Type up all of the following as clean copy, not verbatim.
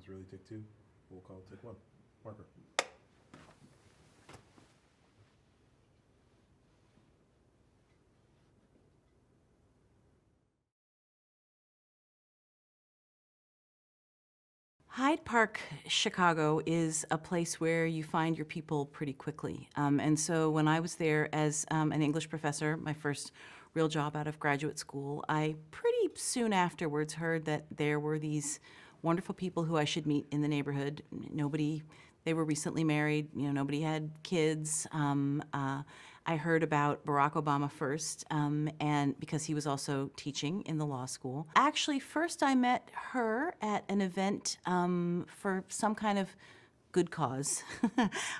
It's really take two. We'll call take one. Marker. Hyde Park, Chicago is a place where you find your people pretty quickly. And so when I was there as an English professor, my first real job out of graduate school, I pretty soon afterwards heard that there were these wonderful people who I should meet in the neighborhood. They were recently married, nobody had kids. I heard about Barack Obama first, and because he was also teaching in the law school. Actually, first I met her at an event for some kind of good cause.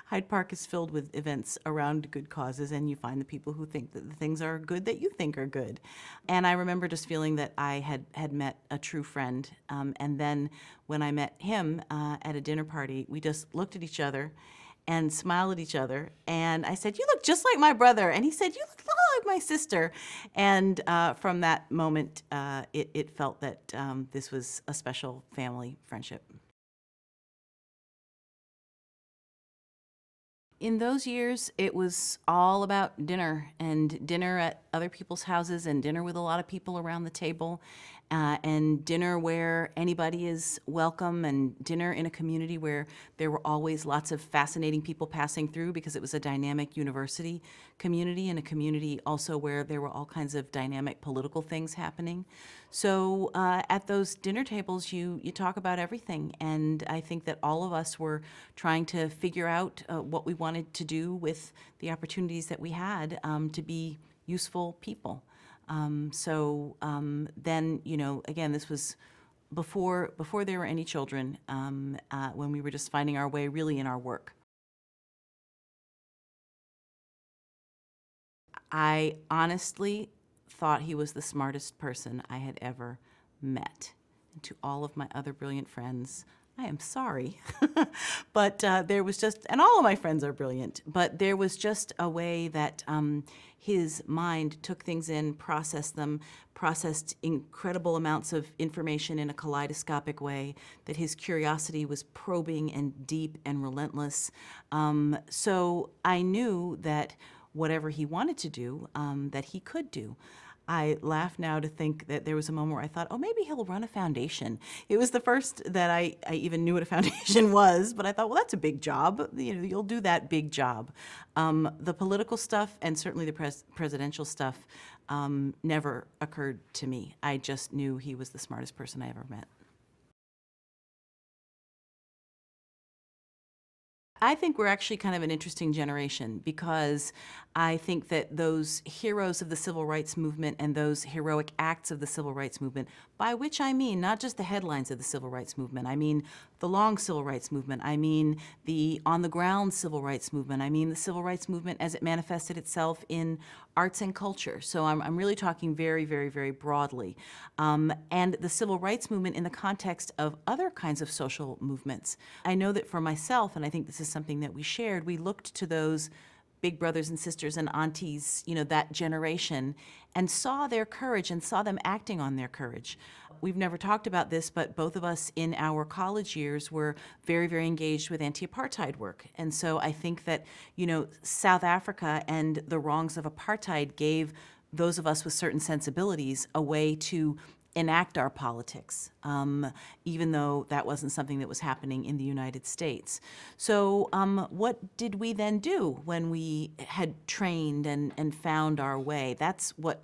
Hyde Park is filled with events around good causes, and you find the people who think that the things are good that you think are good. And I remember just feeling that I had met a true friend. And then when I met him at a dinner party, we just looked at each other and smiled at each other. And I said, "You look just like my brother." And he said, "You look a lot like my sister." And from that moment, it felt that this was a special family friendship. In those years, it was all about dinner, and dinner at other people's houses, and dinner with a lot of people around the table, and dinner where anybody is welcome, and dinner in a community where there were always lots of fascinating people passing through, because it was a dynamic university community, and a community also where there were all kinds of dynamic political things happening. So at those dinner tables, you talk about everything, and I think that all of us were trying to figure out what we wanted to do with the opportunities that we had to be useful people. Then, again, this was before there were any children, when we were just finding our way really in our work. I honestly thought he was the smartest person I had ever met. And to all of my other brilliant friends, I am sorry. But there was just, and all of my friends are brilliant, but there was just a way that his mind took things in, processed them, processed incredible amounts of information in a kaleidoscopic way, that his curiosity was probing and deep and relentless. So I knew that whatever he wanted to do, that he could do. I laugh now to think that there was a moment where I thought, oh, maybe he'll run a foundation. It was the first that I even knew what a foundation was, but I thought, well, that's a big job. You'll do that big job. The political stuff and certainly the presidential stuff never occurred to me. I just knew he was the smartest person I ever met. I think we're actually kind of an interesting generation, because I think that those heroes of the civil rights movement and those heroic acts of the civil rights movement, by which I mean not just the headlines of the civil rights movement, I mean the long civil rights movement, I mean the on-the-ground civil rights movement, I mean the civil rights movement as it manifested itself in arts and culture. So I'm really talking very, very, very broadly. And the civil rights movement in the context of other kinds of social movements. I know that for myself, and I think this is something that we shared, we looked to those big brothers and sisters and aunties, that generation, and saw their courage and saw them acting on their courage. We've never talked about this, but both of us in our college years were very, very engaged with anti-apartheid work. And so I think that, South Africa and the wrongs of apartheid gave those of us with certain sensibilities a way to enact our politics, even though that wasn't something that was happening in the United States. So what did we then do when we had trained and found our way? That's what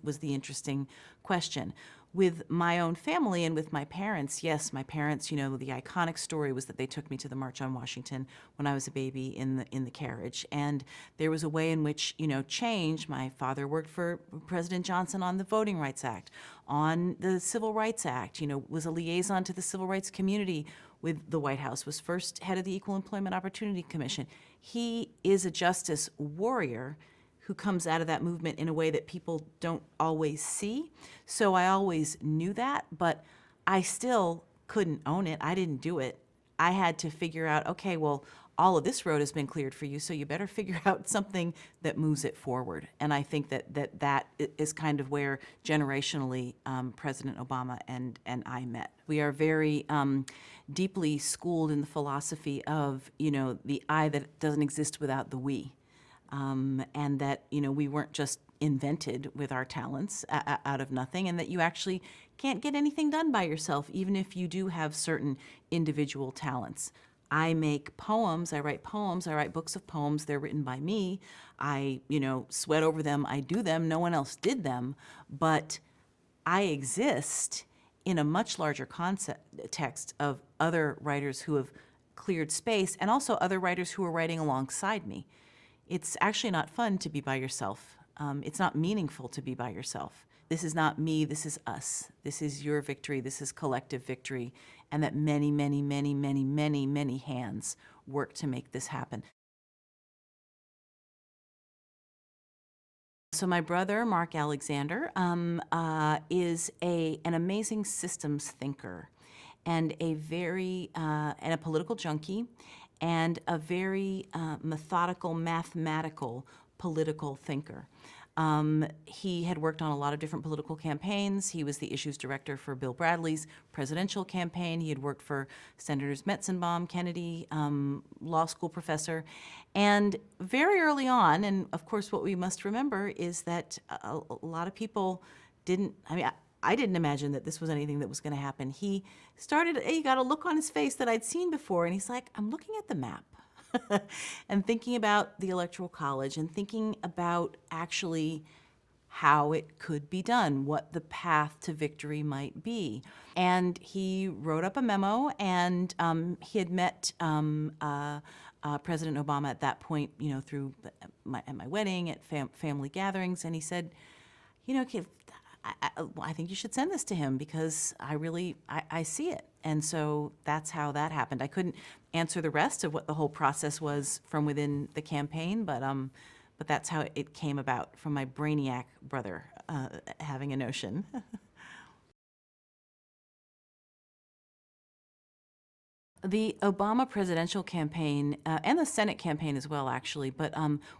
was the interesting question. With my own family and with my parents, yes, my parents, the iconic story was that they took me to the March on Washington when I was a baby in the carriage. And there was a way in which, change. My father worked for President Johnson on the Voting Rights Act, on the Civil Rights Act, was a liaison to the civil rights community with the White House, was first head of the Equal Employment Opportunity Commission. He is a justice warrior who comes out of that movement in a way that people don't always see. So I always knew that, but I still couldn't own it. I didn't do it. I had to figure out, okay, well, all of this road has been cleared for you, so you better figure out something that moves it forward. And I think that is kind of where generationally President Obama and I met. We are very deeply schooled in the philosophy of, the I that doesn't exist without the we. And that, we weren't just invented with our talents out of nothing, and that you actually can't get anything done by yourself, even if you do have certain individual talents. I make poems, I write books of poems, they're written by me. I, sweat over them, I do them, no one else did them, but I exist in a much larger context of other writers who have cleared space, and also other writers who are writing alongside me. It's actually not fun to be by yourself. It's not meaningful to be by yourself. This is not me, this is us. This is your victory, this is collective victory, and that many, many, many, many, many, many hands work to make this happen. So my brother, Mark Alexander, is an amazing systems thinker, and a political junkie, and a very methodical, mathematical political thinker. He had worked on a lot of different political campaigns. He was the issues director for Bill Bradley's presidential campaign. He had worked for Senators Metzenbaum, Kennedy, law school professor. And very early on, and of course what we must remember is that a lot of people I didn't imagine that this was anything that was going to happen. He got a look on his face that I'd seen before, and he's like, I'm looking at the map. And thinking about the Electoral College, and thinking about actually how it could be done, what the path to victory might be. And he wrote up a memo, and he had met President Obama at that point, through at my wedding, at family gatherings, and he said, kid, I think you should send this to him, because I see it. And so that's how that happened. I couldn't answer the rest of what the whole process was from within the campaign, but that's how it came about, from my brainiac brother having a notion. The Obama presidential campaign, and the Senate campaign as well, actually, but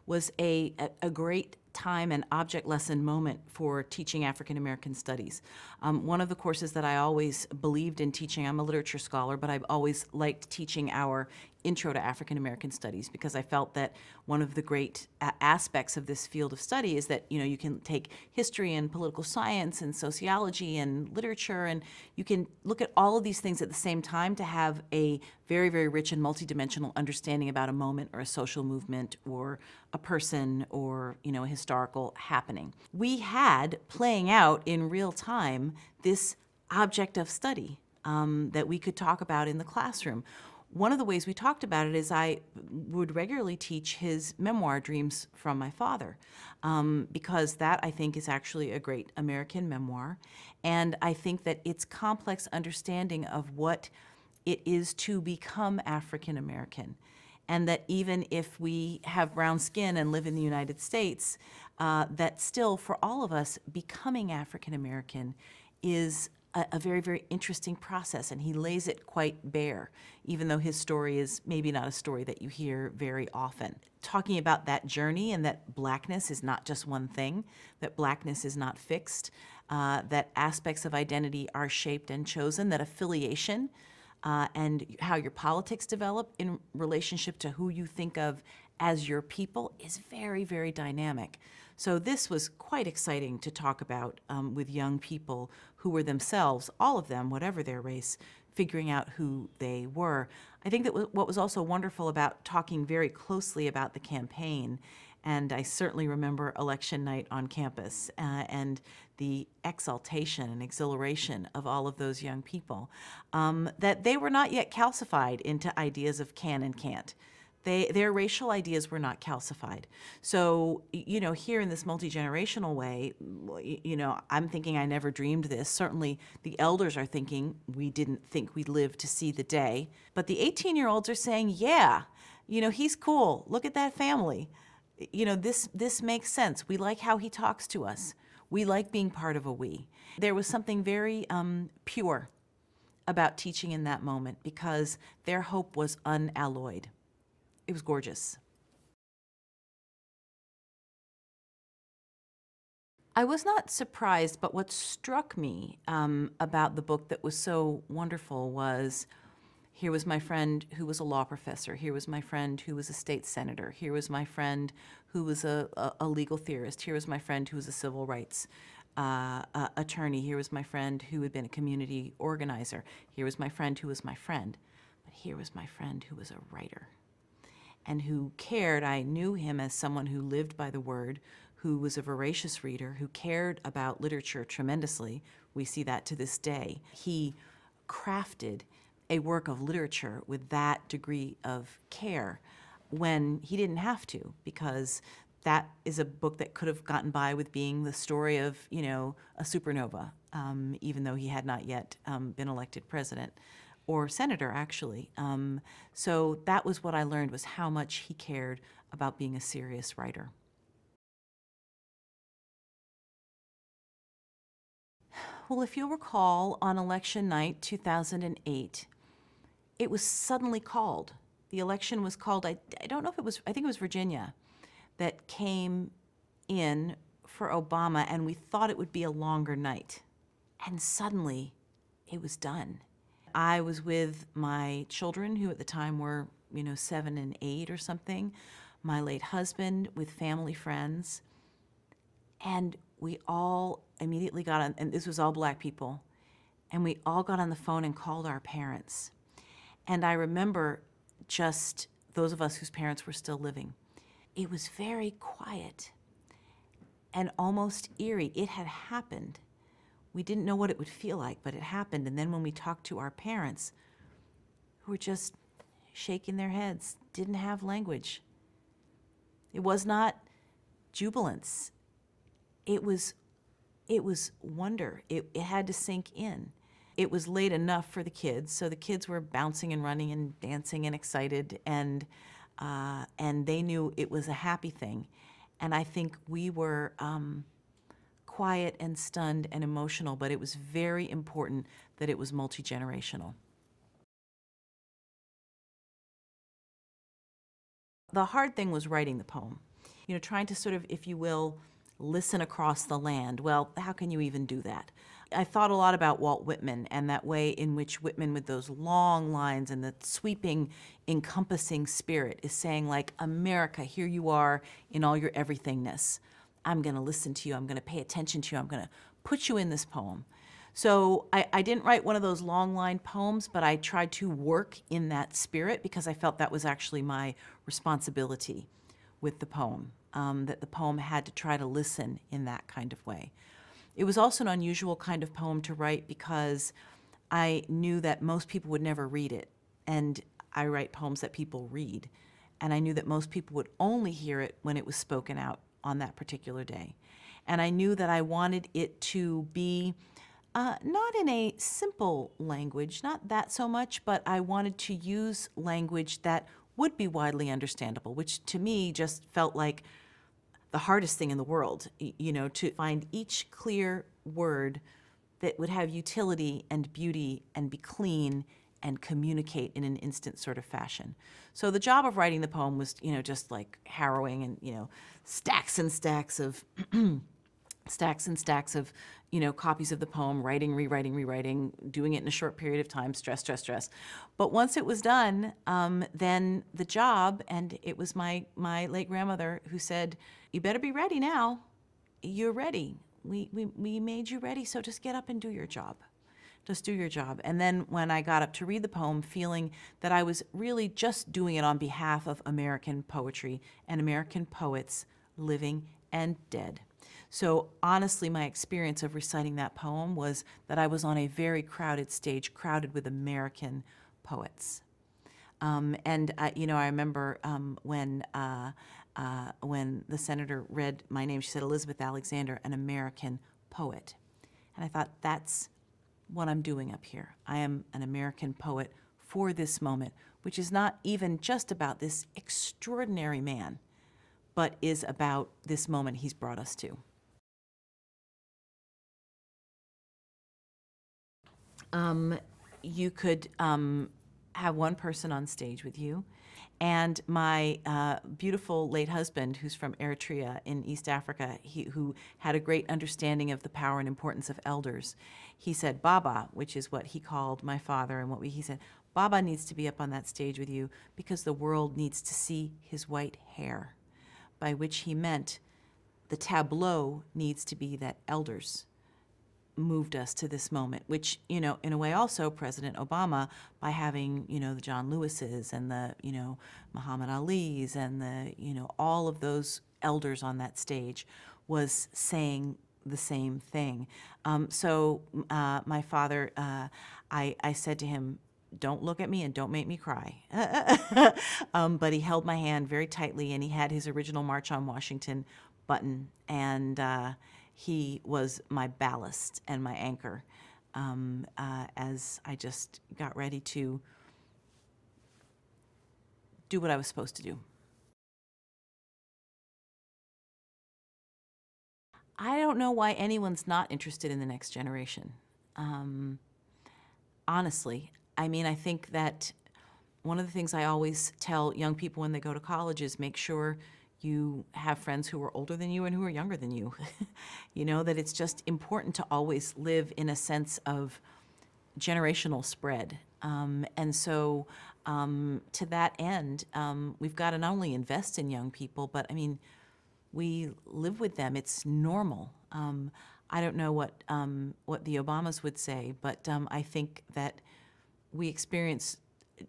was a great time and object lesson moment for teaching African American studies. One of the courses that I always believed in teaching, I'm a literature scholar, but I've always liked teaching our Intro to African American Studies, because I felt that one of the great aspects of this field of study is that, you can take history and political science and sociology and literature, and you can look at all of these things at the same time to have a very, very rich and multidimensional understanding about a moment or a social movement or a person or, a historical happening. We had playing out in real time this object of study that we could talk about in the classroom. One of the ways we talked about it is I would regularly teach his memoir, Dreams from My Father, because that, I think, is actually a great American memoir. And I think that its complex understanding of what it is to become African American, and that even if we have brown skin and live in the United States, that still, for all of us, becoming African American is a very, very interesting process, and he lays it quite bare, even though his story is maybe not a story that you hear very often. Talking about that journey, and that blackness is not just one thing, that blackness is not fixed, that aspects of identity are shaped and chosen, that affiliation and how your politics develop in relationship to who you think of as your people is very, very dynamic. So this was quite exciting to talk about with young people who were themselves, all of them, whatever their race, figuring out who they were. I think that what was also wonderful about talking very closely about the campaign, and I certainly remember election night on campus and the exaltation and exhilaration of all of those young people, that they were not yet calcified into ideas of can and can't. Their racial ideas were not calcified. So, here in this multi-generational way, I'm thinking I never dreamed this. Certainly the elders are thinking we didn't think we'd live to see the day. But the 18-year-olds are saying, yeah, he's cool. Look at that family. This makes sense. We like how he talks to us. We like being part of a we. There was something very pure about teaching in that moment because their hope was unalloyed. It was gorgeous. I was not surprised, but what struck me about the book that was so wonderful was here was my friend who was a law professor. Here was my friend who was a state senator. Here was my friend who was a legal theorist. Here was my friend who was a civil rights attorney. Here was my friend who had been a community organizer. Here was my friend who was my friend. But here was my friend who was a writer and who cared. I knew him as someone who lived by the word, who was a voracious reader, who cared about literature tremendously. We see that to this day. He crafted a work of literature with that degree of care when he didn't have to, because that is a book that could have gotten by with being the story of, you know, a supernova, even though he had not yet been elected president or senator, actually. So that was what I learned, was how much he cared about being a serious writer. Well, if you'll recall, on election night 2008, it was suddenly called. The election was called, I don't know if it was, I think it was Virginia, that came in for Obama, and we thought it would be a longer night. And suddenly, it was done. I was with my children, who at the time were, 7 and 8 or something, my late husband, with family friends, and we all immediately got on, and this was all Black people, and we all got on the phone and called our parents. And I remember just those of us whose parents were still living. It was very quiet and almost eerie. It had happened. We didn't know what it would feel like, but it happened. And then when we talked to our parents, who were just shaking their heads, didn't have language. It was not jubilance. It was wonder. It had to sink in. It was late enough for the kids, so the kids were bouncing and running and dancing and excited, and they knew it was a happy thing. And I think we were quiet and stunned and emotional, but it was very important that it was multi-generational. The hard thing was writing the poem. Trying to sort of, if you will, listen across the land. Well, how can you even do that? I thought a lot about Walt Whitman and that way in which Whitman, with those long lines and the sweeping, encompassing spirit, is saying, like, America, here you are in all your everythingness. I'm going to listen to you. I'm going to pay attention to you. I'm going to put you in this poem. So I didn't write one of those long line poems, but I tried to work in that spirit because I felt that was actually my responsibility with the poem, that the poem had to try to listen in that kind of way. It was also an unusual kind of poem to write because I knew that most people would never read it, and I write poems that people read, and I knew that most people would only hear it when it was spoken out on that particular day. And I knew that I wanted it to be not in a simple language, not that so much, but I wanted to use language that would be widely understandable, which to me just felt like the hardest thing in the world, to find each clear word that would have utility and beauty and be clean and communicate in an instant sort of fashion. So the job of writing the poem was, just like harrowing and, stacks and stacks of stacks and stacks of, copies of the poem, writing, rewriting, doing it in a short period of time, stress. But once it was done, then the job, and it was my late grandmother who said, you better be ready now. You're ready. We made you ready, so just get up and do your job. Just do your job. And then when I got up to read the poem, feeling that I was really just doing it on behalf of American poetry and American poets, living and dead. So honestly, my experience of reciting that poem was that I was on a very crowded stage, crowded with American poets. And I remember when the senator read my name, she said, Elizabeth Alexander, an American poet. And I thought, that's what I'm doing up here. I am an American poet for this moment, which is not even just about this extraordinary man, but is about this moment he's brought us to. you could have one person on stage with you. And my beautiful late husband, who's from Eritrea in East Africa, who had a great understanding of the power and importance of elders, he said, Baba, which is what he called my father, and he said, Baba needs to be up on that stage with you because the world needs to see his white hair, by which he meant the tableau needs to be that elders moved us to this moment, which, in a way also President Obama, by having, the John Lewises and the, Muhammad Ali's and the, all of those elders on that stage, was saying the same thing. So my father, I said to him, don't look at me and don't make me cry. But he held my hand very tightly, and he had his original March on Washington button, and he was my ballast and my anchor as I just got ready to do what I was supposed to do. I don't know why anyone's not interested in the next generation. Honestly, I think that one of the things I always tell young people when they go to college is make sure you have friends who are older than you and who are younger than you. That it's just important to always live in a sense of generational spread. And so to that end, we've got to not only invest in young people, but we live with them. It's normal. I don't know what the Obamas would say, but I think that we experience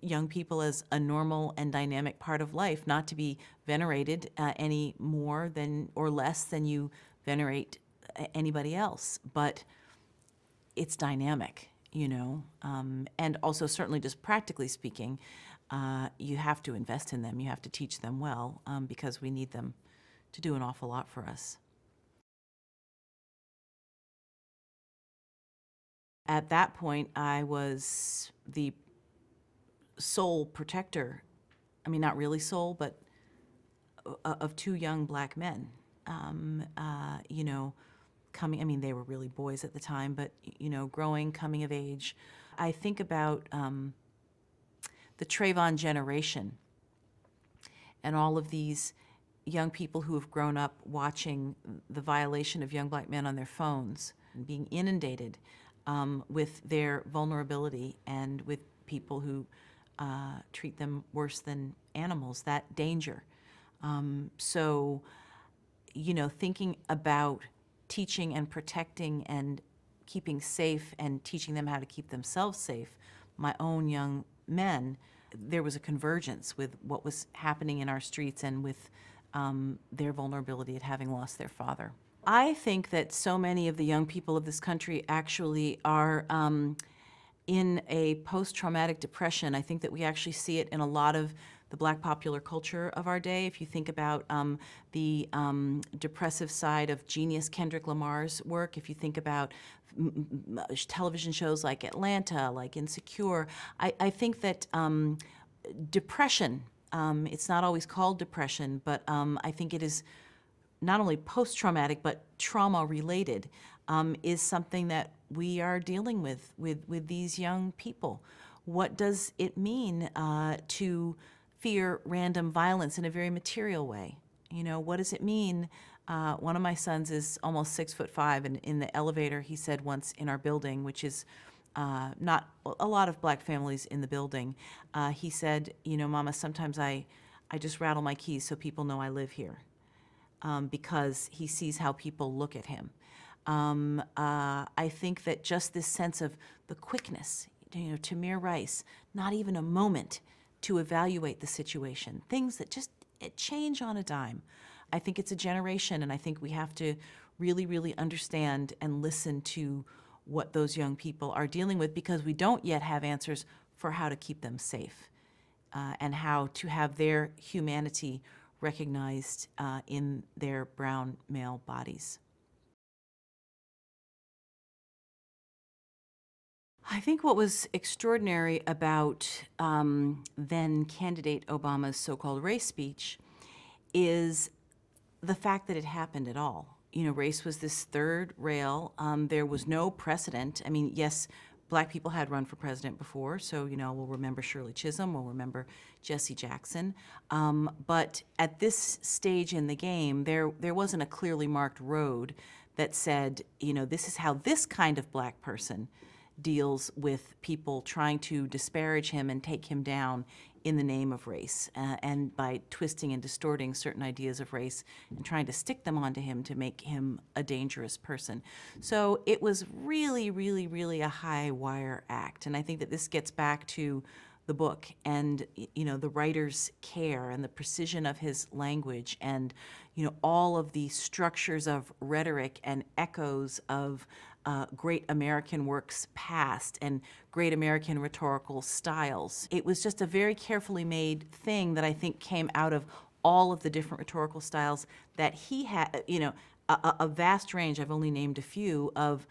young people as a normal and dynamic part of life, not to be venerated any more than or less than you venerate anybody else. But it's dynamic, and also certainly just practically speaking, you have to invest in them. You have to teach them well because we need them to do an awful lot for us. At that point, I was the sole protector, not really sole, but of two young black men, coming, they were really boys at the time, but, growing, coming of age. I think about the Trayvon generation and all of these young people who have grown up watching the violation of young black men on their phones and being inundated with their vulnerability and with people who treat them worse than animals, that danger. So, thinking about teaching and protecting and keeping safe and teaching them how to keep themselves safe, my own young men, there was a convergence with what was happening in our streets and with their vulnerability at having lost their father. I think that so many of the young people of this country actually are in a post-traumatic depression. I think that we actually see it in a lot of the Black popular culture of our day. If you think about the depressive side of genius Kendrick Lamar's work, if you think about television shows like Atlanta, like Insecure, I think that depression, it's not always called depression, but I think it is not only post-traumatic but trauma-related, is something that we are dealing with these young people. What does it mean to fear random violence in a very material way? What does it mean? One of my sons is almost 6'5", and in the elevator he said once in our building, which is not a lot of black families in the building, he said, Mama, sometimes I just rattle my keys so people know I live here, because he sees how people look at him. I think that just this sense of the quickness, Tamir Rice, not even a moment to evaluate the situation, things that just change on a dime. I think it's a generation, and I think we have to really, really understand and listen to what those young people are dealing with, because we don't yet have answers for how to keep them safe and how to have their humanity recognized in their brown male bodies. I think what was extraordinary about then candidate Obama's so-called race speech is the fact that it happened at all. Race was this third rail. There was no precedent. Yes, Black people had run for president before, so, we'll remember Shirley Chisholm, we'll remember Jesse Jackson. But at this stage in the game, there wasn't a clearly marked road that said, this is how this kind of Black person deals with people trying to disparage him and take him down in the name of race, and by twisting and distorting certain ideas of race and trying to stick them onto him to make him a dangerous person. So it was really, really, really a high wire act. And I think that this gets back to the book and, the writer's care and the precision of his language and, all of the structures of rhetoric and echoes of great American works past and great American rhetorical styles. It was just a very carefully made thing that I think came out of all of the different rhetorical styles that he had, a vast range, I've only named a few, of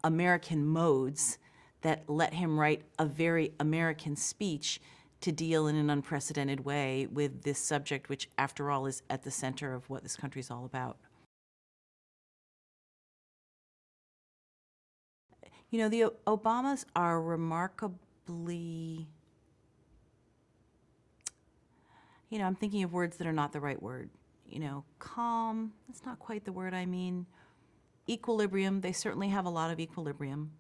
American modes that let him write a very American speech to deal in an unprecedented way with this subject, which after all is at the center of what this country is all about. The Obamas are remarkably, I'm thinking of words that are not the right word. Calm, that's not quite the word I mean. Equilibrium, they certainly have a lot of equilibrium.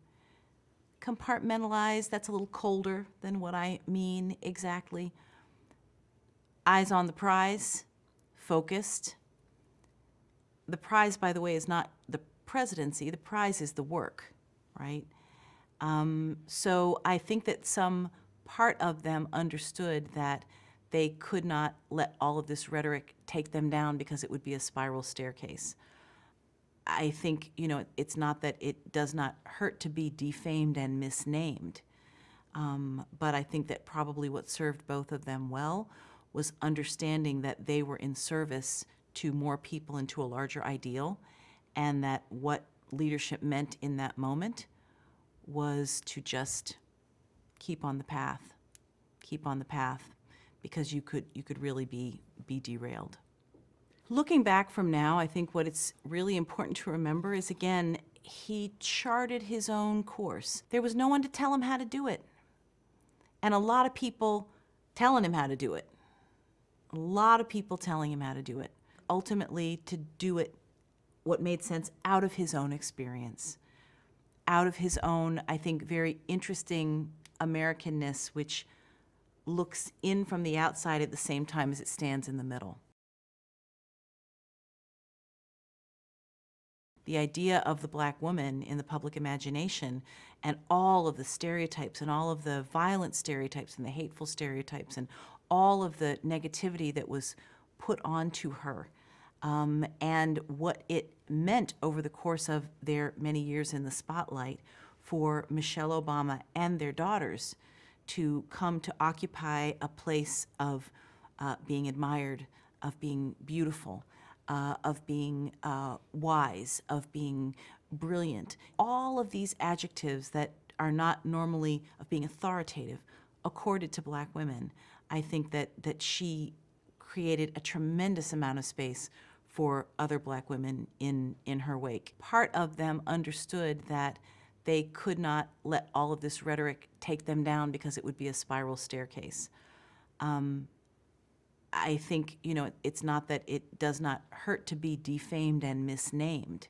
Compartmentalized, that's a little colder than what I mean exactly. Eyes on the prize, focused. The prize, by the way, is not the presidency, the prize is the work. Right? So I think that some part of them understood that they could not let all of this rhetoric take them down because it would be a spiral staircase. I think, it's not that it does not hurt to be defamed and misnamed, but I think that probably what served both of them well was understanding that they were in service to more people and to a larger ideal, and that what leadership meant in that moment was to just keep on the path, because you could really be derailed. Looking back from now, I think what it's really important to remember is, again, he charted his own course. There was no one to tell him how to do it, and a lot of people telling him how to do it. Ultimately, to do it what made sense out of his own experience, out of his own, I think, very interesting Americanness, which looks in from the outside at the same time as it stands in the middle. The idea of the Black woman in the public imagination and all of the stereotypes and all of the violent stereotypes and the hateful stereotypes and all of the negativity that was put onto her, and what it meant over the course of their many years in the spotlight for Michelle Obama and their daughters to come to occupy a place of being admired, of being beautiful, of being wise, of being brilliant. All of these adjectives that are not normally of being authoritative accorded to Black women. I think that she created a tremendous amount of space for other Black women in her wake. Part of them understood that they could not let all of this rhetoric take them down because it would be a spiral staircase. I think, it's not that it does not hurt to be defamed and misnamed,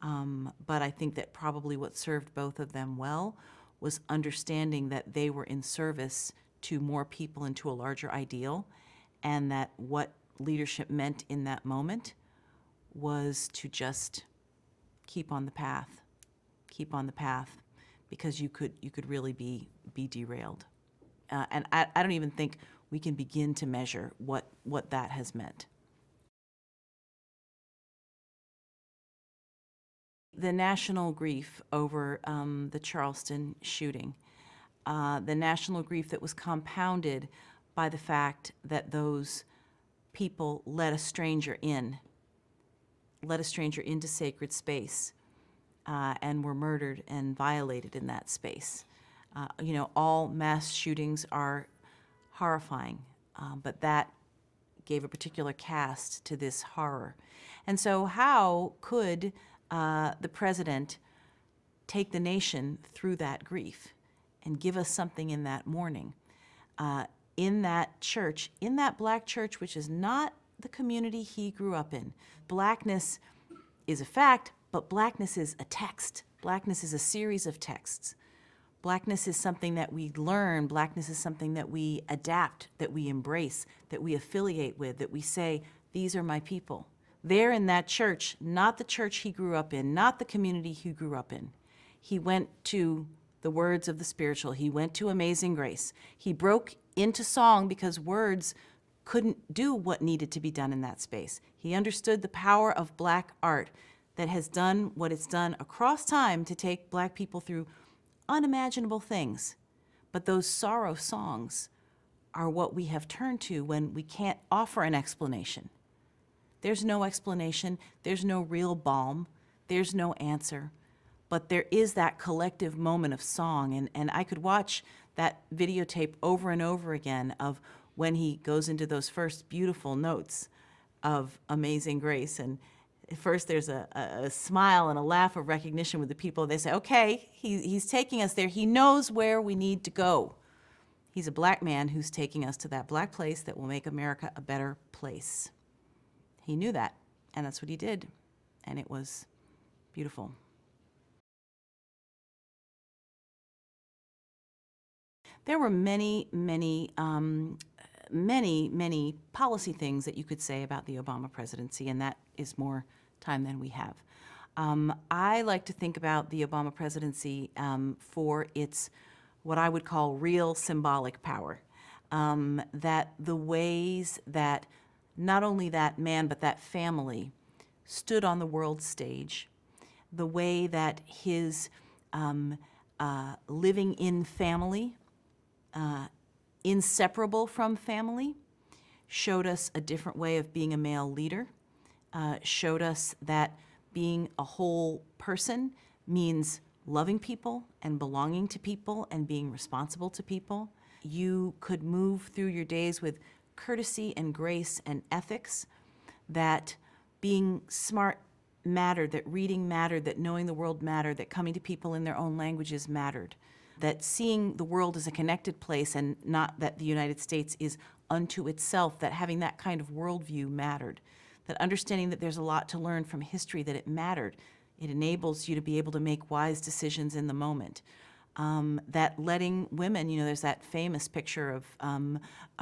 but I think that probably what served both of them well was understanding that they were in service to more people and to a larger ideal, and that what leadership meant in that moment was to just keep on the path, because you could really be derailed. And I don't even think we can begin to measure what that has meant. The national grief over the Charleston shooting, the national grief that was compounded by the fact that those people let a stranger into sacred space, and were murdered and violated in that space. All mass shootings are horrifying, but that gave a particular cast to this horror. And so how could the president take the nation through that grief and give us something in that mourning. In that church, in that black church, which is not the community he grew up in. Blackness is a fact, but blackness is a text. Blackness is a series of texts. Blackness is something that we learn. Blackness is something that we adapt, that we embrace, that we affiliate with, that we say, these are my people. There in that church, not the church he grew up in, not the community he grew up in. He went to the words of the spiritual. He went to Amazing Grace. He broke into song because words couldn't do what needed to be done in that space. He understood the power of black art that has done what it's done across time to take black people through unimaginable things. But those sorrow songs are what we have turned to when we can't offer an explanation. There's no explanation, there's no real balm, there's no answer, but there is that collective moment of song, and I could watch that videotape over and over again of when he goes into those first beautiful notes of Amazing Grace, and at first there's a smile and a laugh of recognition with the people. They say, okay, he's taking us there, he knows where we need to go. He's a black man who's taking us to that black place that will make America a better place. He knew that, and that's what he did, and it was beautiful. There were many policy things that you could say about the Obama presidency, and that is more time than we have. I like to think about the Obama presidency for its, what I would call real symbolic power, that the ways that not only that man, but that family stood on the world stage, the way that his living in family, inseparable from family, showed us a different way of being a male leader, showed us that being a whole person means loving people and belonging to people and being responsible to people. You could move through your days with courtesy and grace and ethics, that being smart mattered, that reading mattered, that knowing the world mattered, that coming to people in their own languages mattered, that seeing the world as a connected place and not that the United States is unto itself, that having that kind of worldview mattered, that understanding that there's a lot to learn from history, that it mattered. It enables you to be able to make wise decisions in the moment. That letting women, there's that famous picture of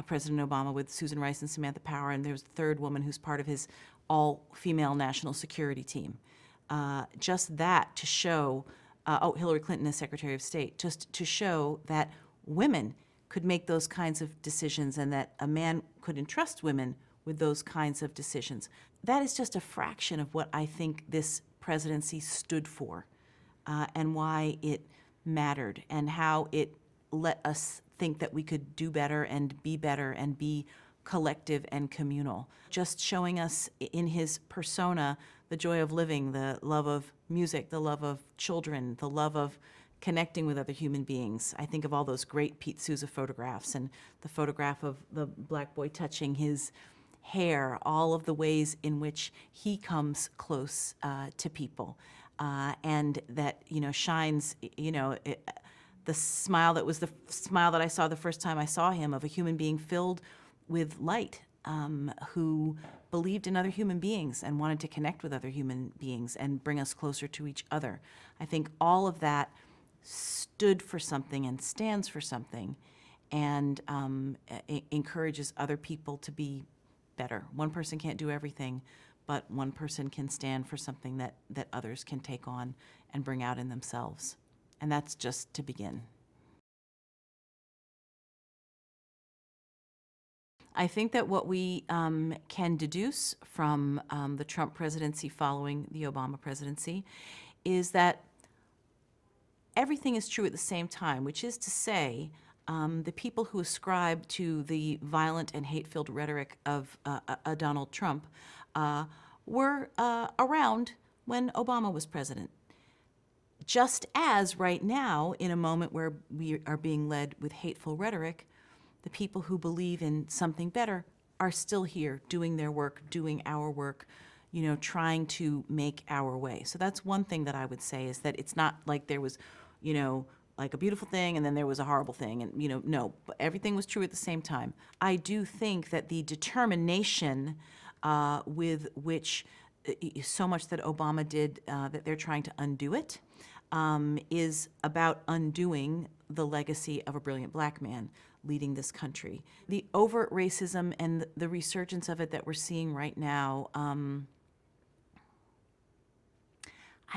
President Obama with Susan Rice and Samantha Power, and there's a third woman who's part of his all-female national security team. Just that to show, Hillary Clinton as Secretary of State, just to show that women could make those kinds of decisions and that a man could entrust women with those kinds of decisions. That is just a fraction of what I think this presidency stood for, and why it mattered, and how it let us think that we could do better and be collective and communal. Just showing us in his persona the joy of living, the love of music, the love of children, the love of connecting with other human beings. I think of all those great Pete Souza photographs, and the photograph of the black boy touching his hair, all of the ways in which he comes close to people. And that, shines, the smile that was the smile that I saw the first time I saw him, of a human being filled with light, who believed in other human beings and wanted to connect with other human beings and bring us closer to each other. I think all of that stood for something and stands for something, and encourages other people to be better. One person can't do everything, but one person can stand for something that others can take on and bring out in themselves. And that's just to begin. I think that what we can deduce from the Trump presidency following the Obama presidency is that everything is true at the same time, which is to say, the people who ascribe to the violent and hate-filled rhetoric of Donald Trump were around when Obama was president. Just as right now, in a moment where we are being led with hateful rhetoric, the people who believe in something better are still here, doing their work, doing our work, trying to make our way. So that's one thing that I would say, is that it's not like there was, like a beautiful thing and then there was a horrible thing. And, no, but everything was true at the same time. I do think that the determination with which so much that Obama did, that they're trying to undo it, is about undoing the legacy of a brilliant black man leading this country. The overt racism and the resurgence of it that we're seeing right now, I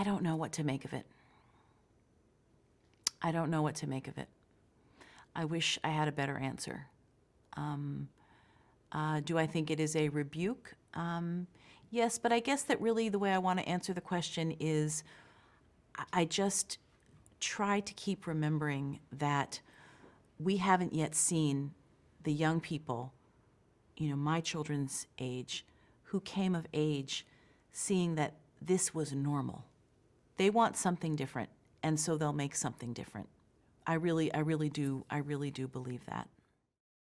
don't know what to make of it. I don't know what to make of it. I wish I had a better answer. Do I think it is a rebuke? Yes, but I guess that really the way I want to answer the question is I just try to keep remembering that we haven't yet seen the young people, my children's age, who came of age seeing that this was normal. They want something different, and so they'll make something different. I really do believe that.